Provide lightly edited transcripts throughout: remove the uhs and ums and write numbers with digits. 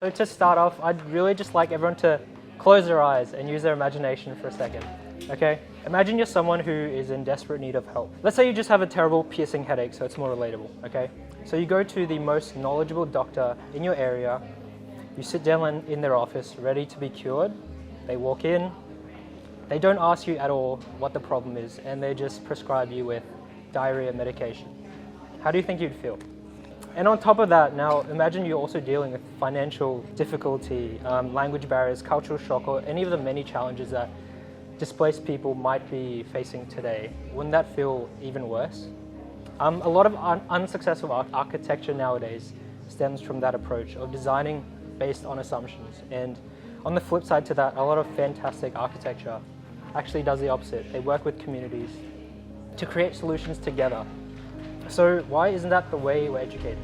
So to start off, I'd really just like everyone to close their eyes and use their imagination for a second, okay? Imagine you're someone who is in desperate need of help. Let's say you just have a terrible piercing headache, so it's more relatable, okay? So you go to the most knowledgeable doctor in your area, you sit down in their office ready to be cured, they walk in, they don't ask you at all what the problem is, and they just prescribe you with diarrhea medication. How do you think you'd feel? And on top of that, now imagine you're also dealing with financial difficulty, language barriers, cultural shock, or any of the many challenges that displaced people might be facing today. Wouldn't that feel even worse? A lot of unsuccessful architecture nowadays stems from that approach of designing based on assumptions. And on the flip side to that, a lot of fantastic architecture actually does the opposite. They work with communities to create solutions together. So why isn't that the way we're educated?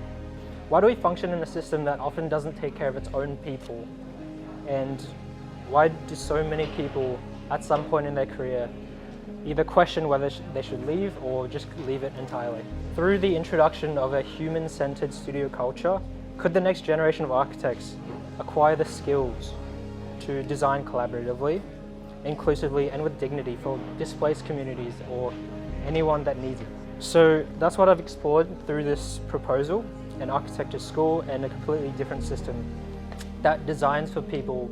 Why do we function in a system that often doesn't take care of its own people? And why do so many people at some point in their career either question whether they should leave or just leave it entirely? Through the introduction of a human-centered studio culture, could the next generation of architects acquire the skills to design collaboratively, inclusively, and with dignity for displaced communities or anyone that needs it? So that's what I've explored through this proposal, an architecture school and a completely different system that designs for people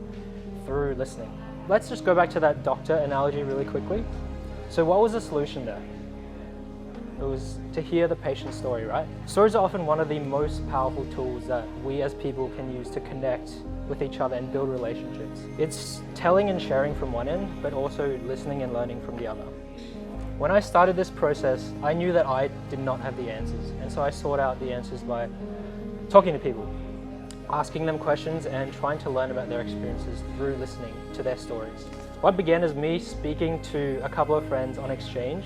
through listening. Let's just go back to that doctor analogy really quickly. So what was the solution there? It was to hear the patient's story, right? Stories are often one of the most powerful tools that we as people can use to connect with each other and build relationships. It's telling and sharing from one end, but also listening and learning from the other. When I started this process, I knew that I did not have the answers, and so I sought out the answers by talking to people, asking them questions and trying to learn about their experiences through listening to their stories. What began as me speaking to a couple of friends on exchange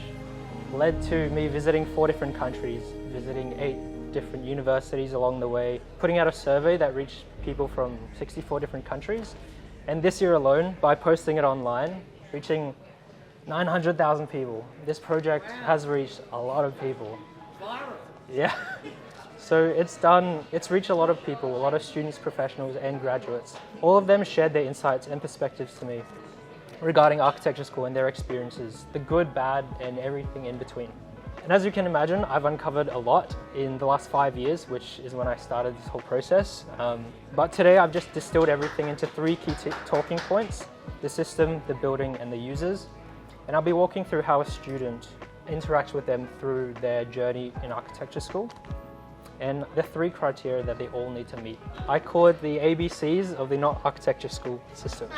led to me visiting 4 different countries, visiting 8 different universities along the way, putting out a survey that reached people from 64 different countries, and this year alone, by posting it online, reaching 900,000 people. This project has reached a lot of people. Yeah. So it's reached a lot of people, a lot of students, professionals, and graduates. All of them shared their insights and perspectives to me regarding architecture school and their experiences, the good, bad, and everything in between. And as you can imagine, I've uncovered a lot in the last 5 years, which is when I started this whole process. But today I've just distilled everything into 3 key talking points: the system, the building, and the users. And I'll be walking through how a student interacts with them through their journey in architecture school, and the 3 criteria that they all need to meet. I call it the ABCs of the not architecture school system.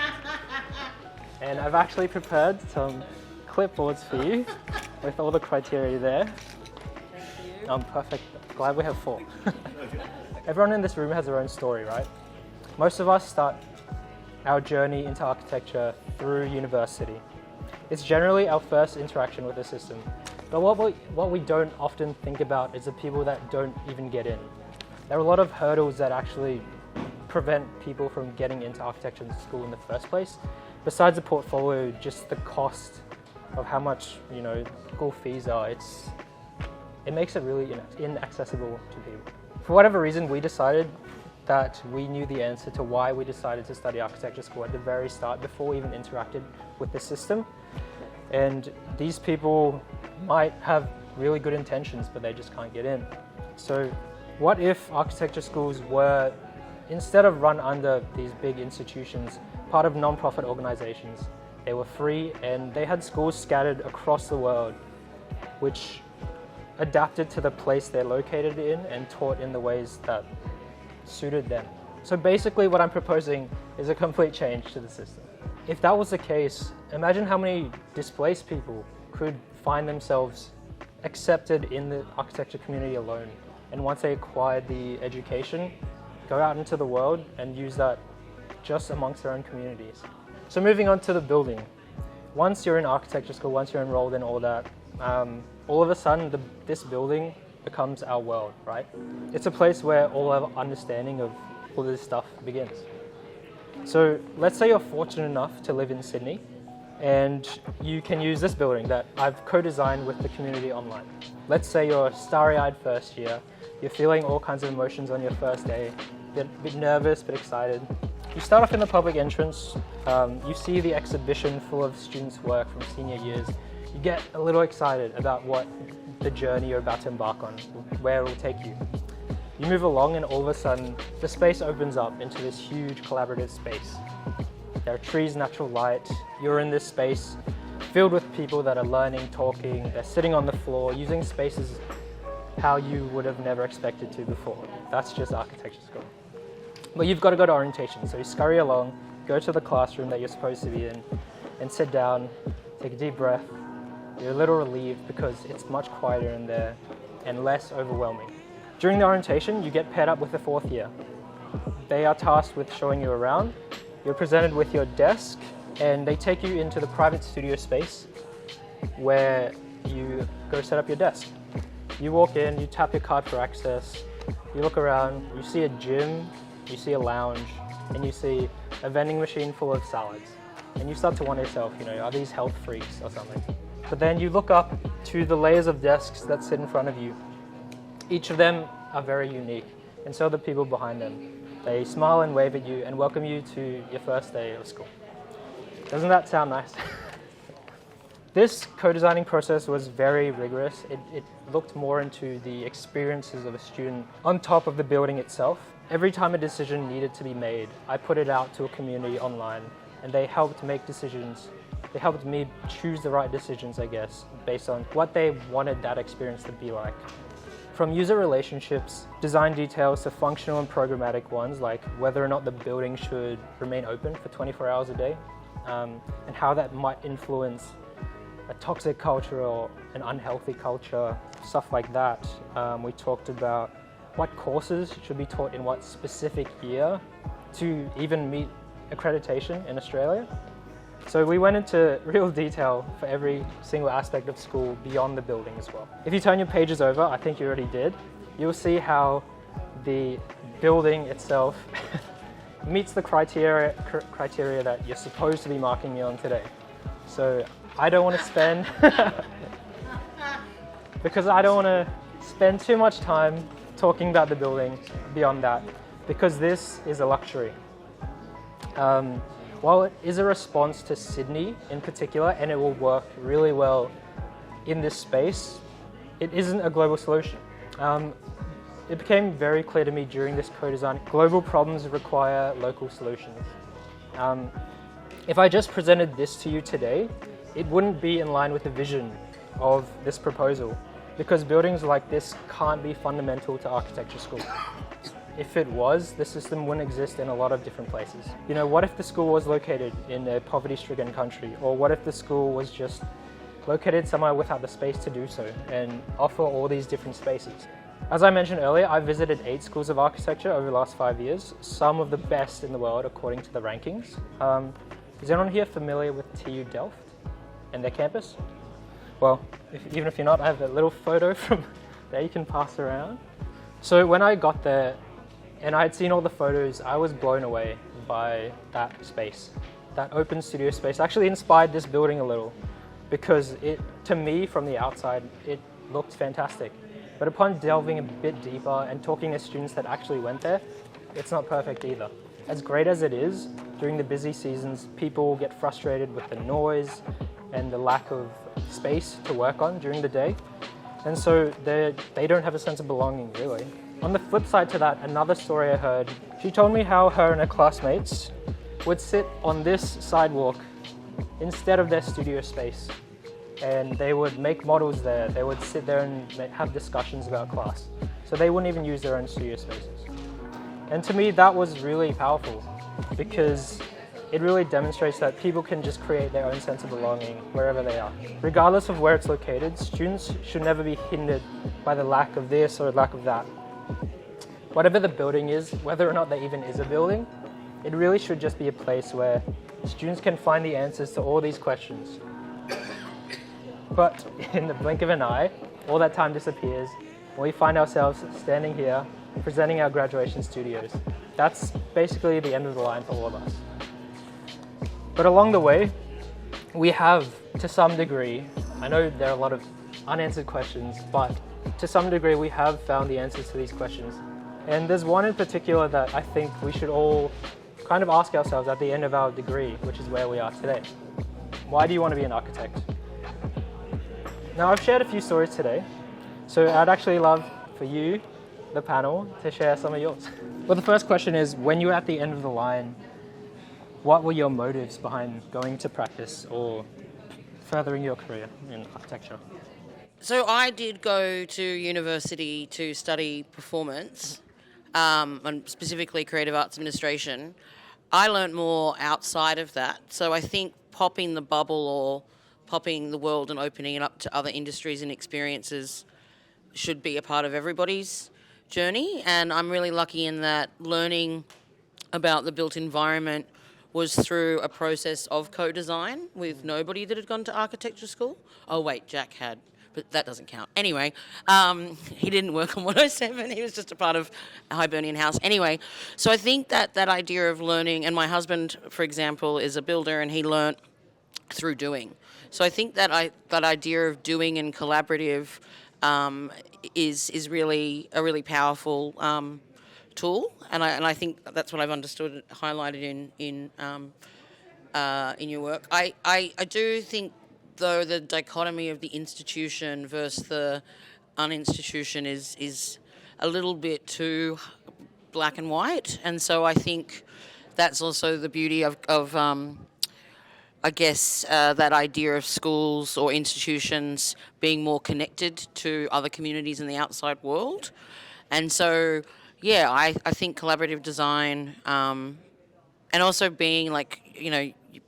And I've actually prepared some clipboards for you with all the criteria there. Thank you. Perfect. Glad we have 4. Everyone in this room has their own story, right? Most of us start our journey into architecture through university. It's generally our first interaction with the system. But what we don't often think about is the people that don't even get in. There are a lot of hurdles that actually prevent people from getting into architecture school in the first place. Besides the portfolio, just the cost of how much school fees are, it makes it really inaccessible to people. For whatever reason, we decided that we knew the answer to why we decided to study architecture school at the very start, before we even interacted with the system. And these people might have really good intentions, but they just can't get in. So what if architecture schools were, instead of run under these big institutions, part of non-profit organizations? They were free and they had schools scattered across the world, which adapted to the place they're located in and taught in the ways that suited them. So basically what I'm proposing is a complete change to the system. If that was the case, imagine how many displaced people could find themselves accepted in the architecture community alone. And once they acquired the education, go out into the world and use that just amongst their own communities. So moving on to the building. Once you're in architecture school, once you're enrolled in all that, all of a sudden this building becomes our world, right? It's a place where all our understanding of all this stuff begins. So let's say you're fortunate enough to live in Sydney and you can use this building that I've co-designed with the community online. Let's say you're starry-eyed first year, you're feeling all kinds of emotions on your first day, bit nervous, bit excited. You start off in the public entrance. You see the exhibition full of students' work from senior years. You get a little excited about what the journey you're about to embark on, where it will take you. You move along and all of a sudden, the space opens up into this huge collaborative space. There are trees, natural light. You're in this space filled with people that are learning, talking, they're sitting on the floor, using spaces how you would have never expected to before. That's just architecture school. But you've got to go to orientation, so you scurry along, go to the classroom that you're supposed to be in, and sit down, take a deep breath. You're a little relieved because it's much quieter in there and less overwhelming. During the orientation, you get paired up with the fourth year. They are tasked with showing you around. You're presented with your desk, and they take you into the private studio space where you go set up your desk. You walk in, you tap your card for access, you look around, you see a gym, you see a lounge, and you see a vending machine full of salads. And you start to wonder yourself, are these health freaks or something? But then you look up to the layers of desks that sit in front of you. Each of them are very unique, and so are the people behind them. They smile and wave at you and welcome you to your first day of school. Doesn't that sound nice? This co-designing process was very rigorous. It looked more into the experiences of a student on top of the building itself. Every time a decision needed to be made, I put it out to a community online, and they helped make decisions. They helped me choose the right decisions, I guess, based on what they wanted that experience to be like. From user relationships, design details to functional and programmatic ones, like whether or not the building should remain open for 24 hours a day, and how that might influence a toxic culture or an unhealthy culture, stuff like that. We talked about what courses should be taught in what specific year to even meet accreditation in Australia. So we went into real detail for every single aspect of school beyond the building as well. If you turn your pages over, I think you already did, you'll see how the building itself meets the criteria that you're supposed to be marking me on today. So I don't want to spend, because I don't want to spend too much time talking about the building beyond that, because this is a luxury. While it is a response to Sydney in particular, and it will work really well in this space, it isn't a global solution. It became very clear to me during this co-design, global problems require local solutions. If I just presented this to you today, it wouldn't be in line with the vision of this proposal, because buildings like this can't be fundamental to architecture school. If it was, the system wouldn't exist in a lot of different places. What if the school was located in a poverty-stricken country? Or what if the school was just located somewhere without the space to do so and offer all these different spaces? As I mentioned earlier, I visited 8 schools of architecture over the last 5 years, some of the best in the world according to the rankings. Is anyone here familiar with TU Delft and their campus? Well, even if you're not, I have a little photo from there you can pass around. So when I got there, and I had seen all the photos, I was blown away by that space. That open studio space actually inspired this building a little, because to me, from the outside, it looked fantastic. But upon delving a bit deeper and talking to students that actually went there, it's not perfect either. As great as it is, during the busy seasons, people get frustrated with the noise and the lack of space to work on during the day. And so they don't have a sense of belonging, really. On the flip side to that, another story I heard, she told me how her and her classmates would sit on this sidewalk instead of their studio space. And they would make models there. They would sit there and have discussions about class. So they wouldn't even use their own studio spaces. And to me, that was really powerful, because it really demonstrates that people can just create their own sense of belonging wherever they are. Regardless of where it's located, students should never be hindered by the lack of this or lack of that. Whatever the building is, whether or not there even is a building, it really should just be a place where students can find the answers to all these questions. But in the blink of an eye, all that time disappears, and we find ourselves standing here, presenting our graduation studios. That's basically the end of the line for all of us. But along the way, we have, to some degree, I know there are a lot of unanswered questions, but to some degree we have found the answers to these questions. And there's one in particular that I think we should all kind of ask ourselves at the end of our degree, which is where we are today. Why do you want to be an architect? Now, I've shared a few stories today, so I'd actually love for you, the panel, to share some of yours. Well, the first question is, when you were at the end of the line, what were your motives behind going to practice or furthering your career in architecture? So I did go to university to study performance, and specifically creative arts administration. I learnt more outside of that. So I think popping the bubble or popping the world and opening it up to other industries and experiences should be a part of everybody's journey. And I'm really lucky in that learning about the built environment was through a process of co-design with nobody that had gone to architecture school. Oh wait, Jack had, but that doesn't count. Anyway, he didn't work on 107, he was just a part of Hibernian House. Anyway, so I think that idea of learning, and my husband, for example, is a builder and he learnt through doing. So I think that idea of doing and collaborative is really a really powerful tool, and I think that's what I've understood highlighted in your work. I do think, though, the dichotomy of the institution versus the uninstitution is a little bit too black and white, and so I think that's also the beauty of I guess that idea of schools or institutions being more connected to other communities in the outside world. And so, yeah, I think collaborative design and also being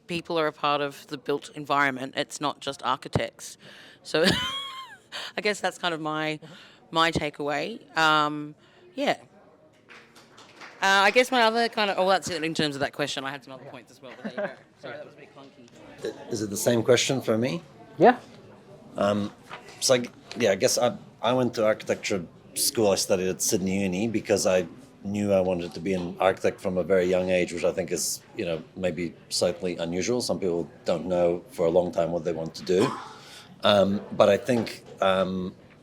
people are a part of the built environment. It's not just architects. So I guess that's kind of my takeaway. Yeah. I guess my other kind of... that's it in terms of that question. I had some other points as well, but there you go. Sorry, that was a bit clunky. Is it the same question for me? Yeah. I guess I went to architecture school. I studied at Sydney Uni because I knew I wanted to be an architect from a very young age, which I think is, maybe slightly unusual. Some people don't know for a long time what they want to do. But I think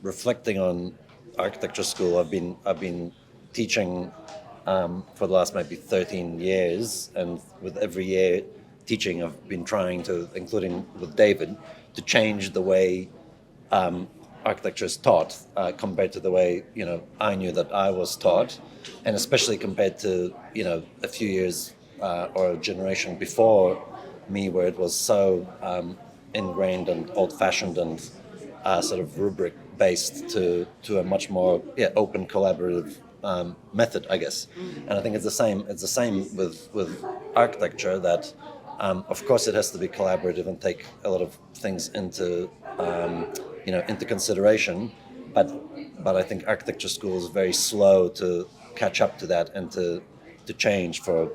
reflecting on architecture school, I've been teaching for the last maybe 13 years, and with every year teaching, I've been trying to, including with David, to change the way architecture is taught compared to the way I knew that I was taught, and especially compared to a few years or a generation before me, where it was so ingrained and old-fashioned and sort of rubric based to a much more open collaborative method, I guess. And I think it's the same with architecture, that of course it has to be collaborative and take a lot of things into consideration, but I think architecture school is very slow to catch up to that and to change for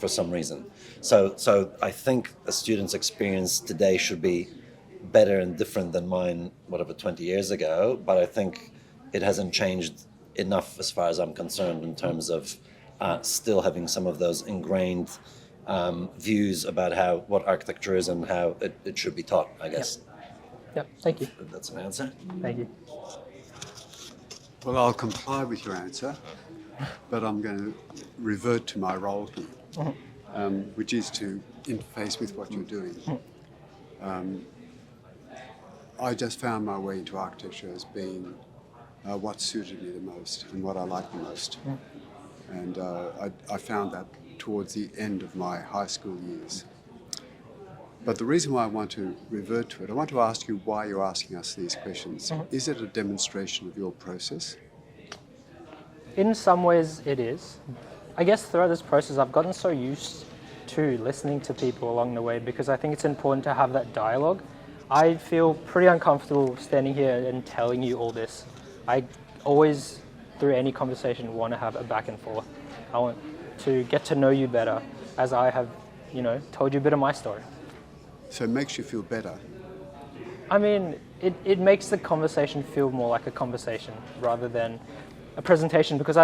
some reason. So I think a student's experience today should be better and different than mine 20 years ago, but I think it hasn't changed enough as far as I'm concerned in terms of still having some of those ingrained views about what architecture is and how it should be taught, I guess. Yeah, thank you. That's an answer. Thank you. Well, I'll comply with your answer, but I'm going to revert to my role here, which is to interface with what you're doing. I just found my way into architecture as being what suited me the most and what I liked the most. And I found that towards the end of my high school years. But the reason why I want to revert to it, I want to ask you why you're asking us these questions. Is it a demonstration of your process? In some ways it is. I guess throughout this process I've gotten so used to listening to people along the way, because I think it's important to have that dialogue. I feel pretty uncomfortable standing here and telling you all this. I always, through any conversation, want to have a back and forth. I want to get to know you better, as I have, told you a bit of my story. So it makes you feel better? I mean, it makes the conversation feel more like a conversation rather than a presentation, because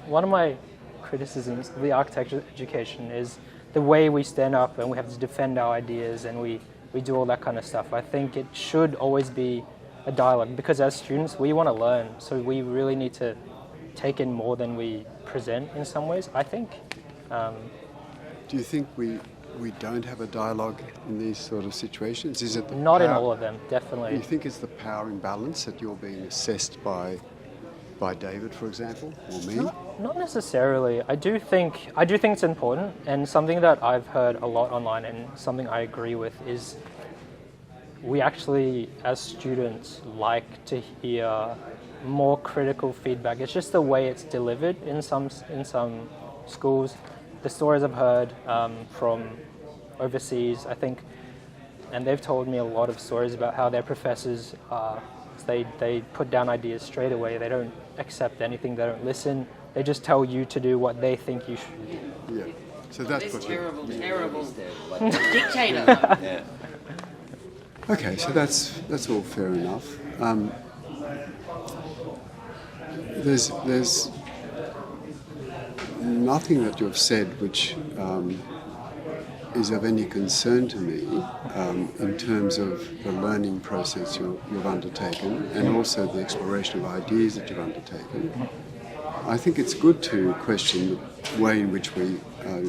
one of my criticisms of the architecture education is the way we stand up and we have to defend our ideas and we do all that kind of stuff. I think it should always be a dialogue, because as students we want to learn, so we really need to take in more than we present in some ways, I think. Do you think we don't have a dialogue in these sort of situations? Is it Not in all of them, definitely. Do you think it's the power imbalance that you're being assessed by David, for example, or me? Not necessarily. I do think it's important, and something that I've heard a lot online and something I agree with is we actually, as students, like to hear more critical feedback. It's just the way it's delivered in some schools. The stories I've heard from overseas, I think, and they've told me a lot of stories about how their professors they put down ideas straight away. They don't accept anything. They don't listen. They just tell you to do what they think you should do. Yeah. So that's This what terrible dictator. Yeah. Okay, so that's all fair enough. There's nothing that you've said which is of any concern to me in terms of the learning process you've undertaken and also the exploration of ideas that you've undertaken. I think it's good to question the way in which we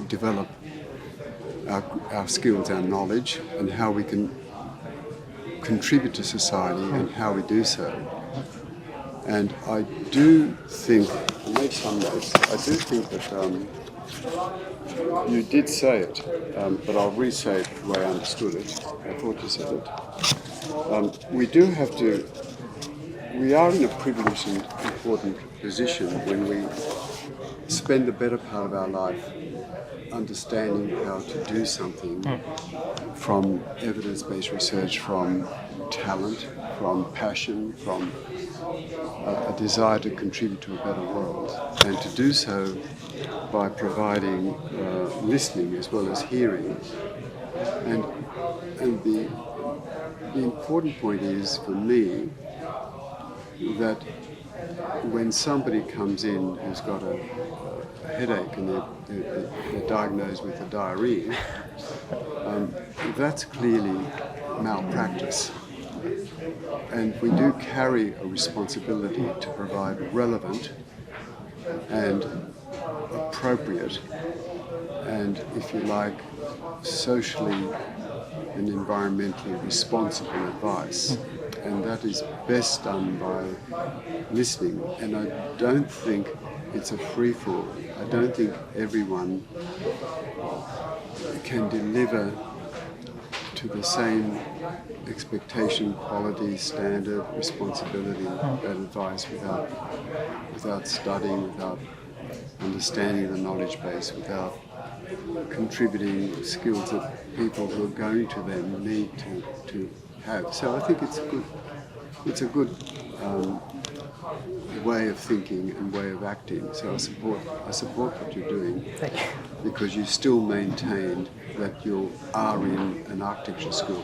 develop our skills, our knowledge, and how we can contribute to society and how we do so. And I do think, I made some notes, I do think that you did say it, but I'll re-say it the way I understood it. I thought you said it. We are in a privileged and important position when we spend the better part of our life understanding how to do something from evidence-based research, from talent, from passion, from a desire to contribute to a better world, and to do so by providing listening as well as hearing. And the important point is for me that when somebody comes in who's got a headache and they're diagnosed with a diarrhea, that's clearly malpractice. And we do carry a responsibility to provide relevant and appropriate and, if you like, socially and environmentally responsible advice. And that is best done by listening. And I don't think it's a free-for-all. I don't think everyone can deliver to the same expectation, quality, standard, responsibility, that advice without studying, without understanding the knowledge base, without contributing skills that people who are going to them need to have. So I think it's a good way of thinking and way of acting. So I support what you're doing. Thank you. Because you still maintained that you are in an architecture school.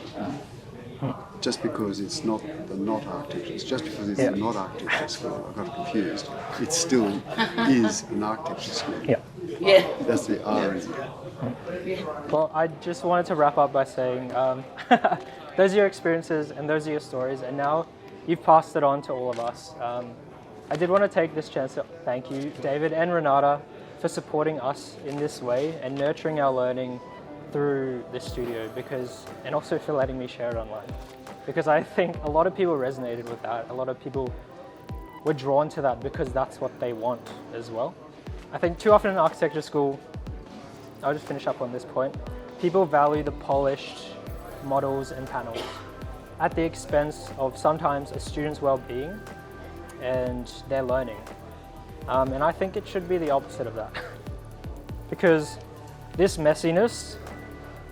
Just because it's not the not architecture, just because it's the not architecture school, I got confused. It still is an architecture school. Yeah. Yeah. That's the irony. Well, I just wanted to wrap up by saying those are your experiences and those are your stories, and now you've passed it on to all of us. I did want to take this chance to thank you, David and Renata, for supporting us in this way and nurturing our learning through the studio, and also for letting me share it online. Because I think a lot of people resonated with that. A lot of people were drawn to that because that's what they want as well. I think too often in architecture school, I'll just finish up on this point, people value the polished models and panels at the expense of sometimes a student's well-being and their learning. And I think it should be the opposite of that. Because this messiness,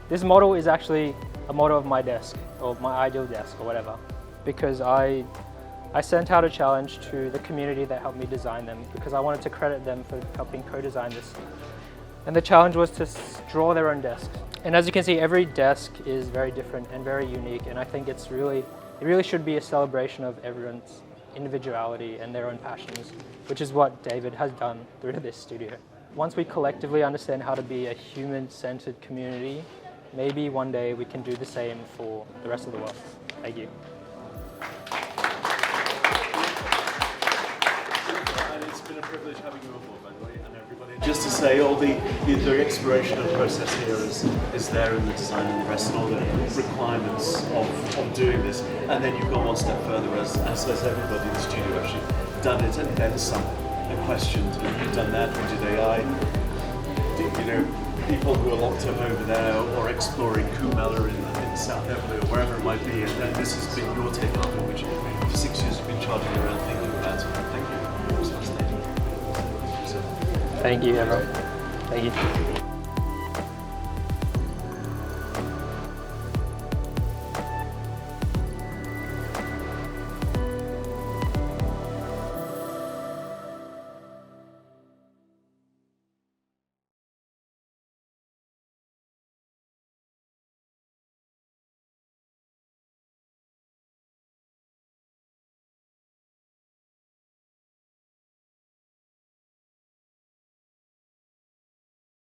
this model is actually a model of my desk, or my ideal desk, or whatever. Because I sent out a challenge to the community that helped me design them, because I wanted to credit them for helping co-design this. And the challenge was to draw their own desk. And as you can see, every desk is very different and very unique, and I think it really should be a celebration of everyone's individuality and their own passions, which is what David has done through this studio. Once we collectively understand how to be a human-centered community, maybe one day we can do the same for the rest of the world. Thank you. privilege having you on board, by the way, and everybody. Just to say, all the exploration and process here is there in the design and the rest, and all the requirements of doing this. And then you've gone one step further, as everybody in the studio actually done it, and then some. And questioned, and you've done that. We did AI. People who are locked up over there, or exploring Kumela in South Everly, or wherever it might be, and then this has been your take on it, which for 6 years you've been charging around thinking about it. Thank you. Thank you, everyone. Thank you.